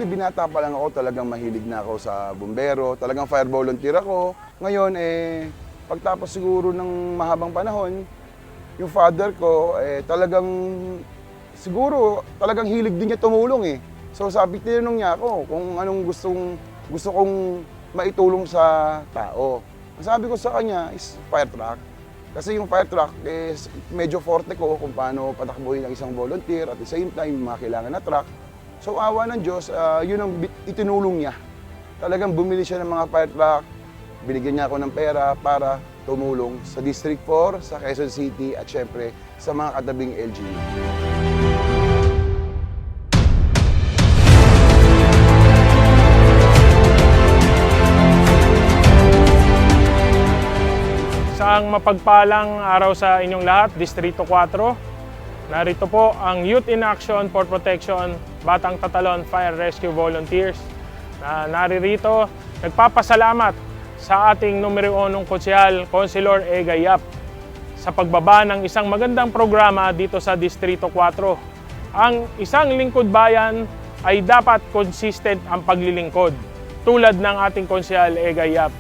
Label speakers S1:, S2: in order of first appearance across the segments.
S1: Actually, binata pa lang ako, talagang mahilig na ako sa bumbero. Talagang fire volunteer ako. Ngayon, pagtapos siguro ng mahabang panahon, yung father ko, talagang hilig din niya tumulong eh. So sabi, tinanong niya ako kung anong gusto kong maitulong sa tao. Ang sabi ko sa kanya is fire truck. Kasi yung fire truck is medyo forte ko kung paano patakbuhin ang isang volunteer at the same time mga kailangan na truck. So awa ng Diyos, yun ang itinulong niya. Talagang bumili siya ng mga fire truck, binigyan niya ako ng pera para tumulong sa District 4, sa Quezon City at syempre sa mga katabing LGU.
S2: Isang mapagpalang araw sa inyong lahat, Distrito 4. Narito po ang Youth in Action for Protection Batang Tatalon Fire Rescue Volunteers na naririto nagpapasalamat sa ating numero 1 konsehal, Councilor Ega Yap, sa pagbaba ng isang magandang programa dito sa Distrito 4. Ang isang lingkod bayan ay dapat consistent ang paglilingkod, tulad ng ating konsehal Ega Yap.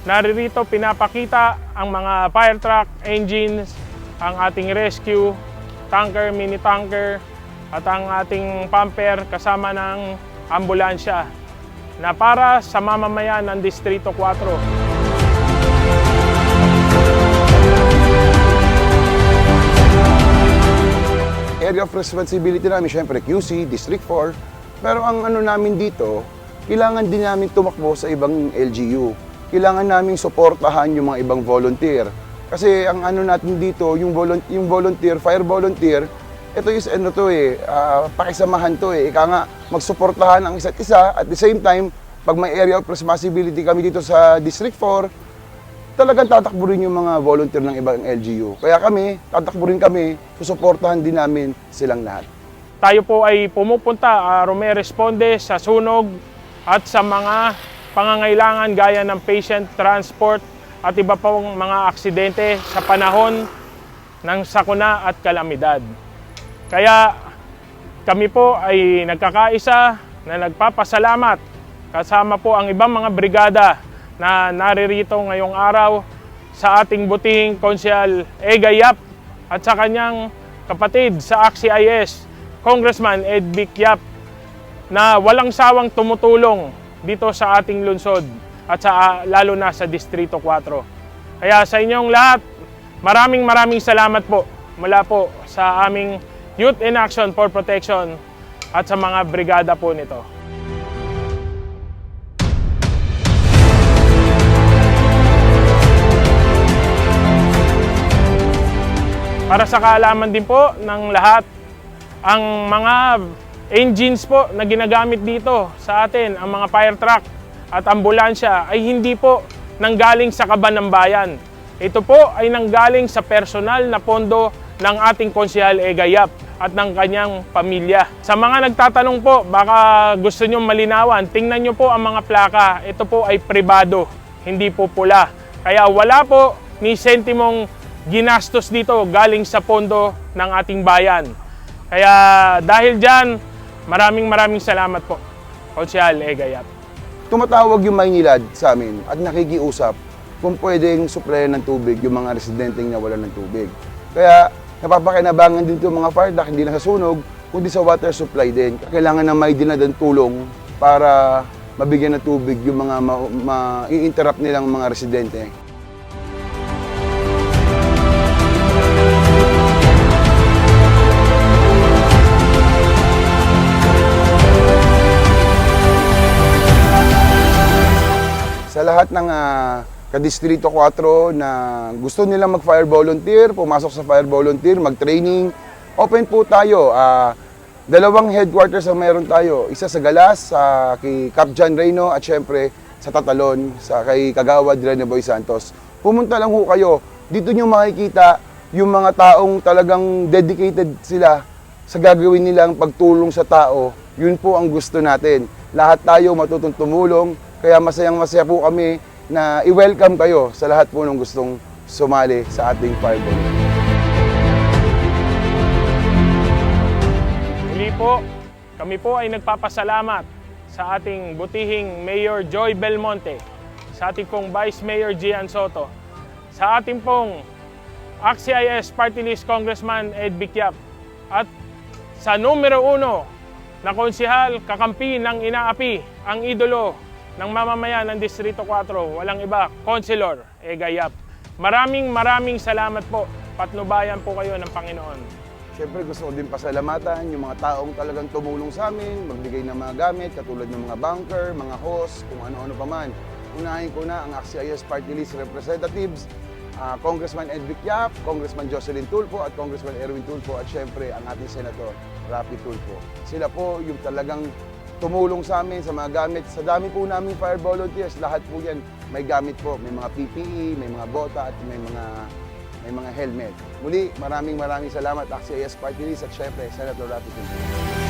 S2: Naririto pinapakita ang mga fire truck, engines, ang ating rescue, tanker, mini tanker, at ang ating pumper kasama ng ambulansya na para sa mamamayan ng Distrito 4.
S1: Area of responsibility namin, syempre QC, District 4. Pero ang ano namin dito, kailangan din namin tumakbo sa ibang LGU. Kailangan namin suportahan yung mga ibang volunteer. Kasi ang ano natin dito, yung volunteer, fire volunteer, ito is pakisamahan to eh. Ika nga, magsuportahan ang isa't isa. At the same time, pag may area of responsibility kami dito sa District 4, talagang tatakbo rin yung mga volunteer ng ibang LGU. Kaya kami, tatakbo rin kami, susuportahan din namin silang lahat.
S2: Tayo po ay pumupunta, rumeresponde sa sunog at sa mga pangangailangan gaya ng patient transport at iba pang mga aksidente sa panahon ng sakuna at kalamidad. Kaya kami po ay nagkakaisa na nagpapasalamat kasama po ang ibang mga brigada na naririto ngayong araw sa ating butihing konsehal Ega Yap at sa kanyang kapatid sa AXIS, Congressman Ed Vic Yap, na walang sawang tumutulong dito sa ating lungsod at lalo na sa Distrito 4. Kaya sa inyong lahat, maraming salamat po mula po sa aming Youth in Action for Protection at sa mga brigada po nito. Para sa kaalaman din po ng lahat, ang mga engines po na ginagamit dito sa atin, ang mga fire truck at ambulansya ay hindi po nanggaling sa kaban ng bayan. Ito po ay nanggaling sa personal na pondo ng ating konsehal Ega Yap at ng kanyang pamilya. Sa mga nagtatanong po, baka gusto nyo malinawan, tingnan nyo po ang mga plaka. Ito po ay pribado, hindi po pula. Kaya wala po ni sentimong ginastos dito galing sa pondo ng ating bayan. Kaya dahil dyan, maraming salamat po, Konsehal Ega Yap.
S1: Tumatawag yung Maynilad sa amin at nakikiusap kung pwedeng supplyan ng tubig yung mga residenteng nawalan ng tubig. Kaya napapakinabangan din itong mga fire truck, hindi na sa sunog, kundi sa water supply din. Kailangan na may dinadang tulong para mabigyan ng tubig yung mga ma-interrupt nilang mga residente. Sa lahat ng ka-Distrito 4 na gusto nilang mag-fire volunteer, pumasok sa fire volunteer, mag-training, open po tayo. Dalawang headquarters ang meron tayo. Isa sa Galas, kay Cap John Reyno at syempre sa Tatalon, kay Kagawad Renoboy Santos. Pumunta lang ho kayo. Dito nyo makikita yung mga taong talagang dedicated sila sa gagawin nilang pagtulong sa tao. Yun po ang gusto natin. Lahat tayo matutong tumulong. Kaya masayang-masaya po kami na i-welcome kayo sa lahat po ng gustong sumali sa ating fire volunteer.
S2: Muli po, kami po ay nagpapasalamat sa ating butihing Mayor Joy Belmonte, sa ating pong Vice Mayor Gian Soto, sa ating pong AXIS Party List Congressman Ed Bikyap, at sa numero 1 na konsihal kakampi ng inaapi, ang idolo ng mamamayan ng Distrito 4, walang iba, Councilor Egayap. Maraming salamat po. Patnubayan po kayo ng Panginoon.
S1: Siyempre gusto ko din pasalamatan yung mga taong talagang tumulong sa amin, magbigay ng mga gamit, katulad ng mga banker, mga host, kung ano-ano pa man. Unahin ko na ang AXIS Party List Representatives, Congressman Ed Bikyap, Congressman Jocelyn Tulfo at Congressman Erwin Tulfo, at syempre ang ating Senator Rapi Tulfo. Sila po yung talagang tumulong sa amin sa mga gamit. Sa dami po namin fire volunteers, lahat po yan may gamit po. May mga PPE, may mga bota at may mga helmet. Muli, maraming salamat AXIS Party List at syempre Senator Rapi Tulfo.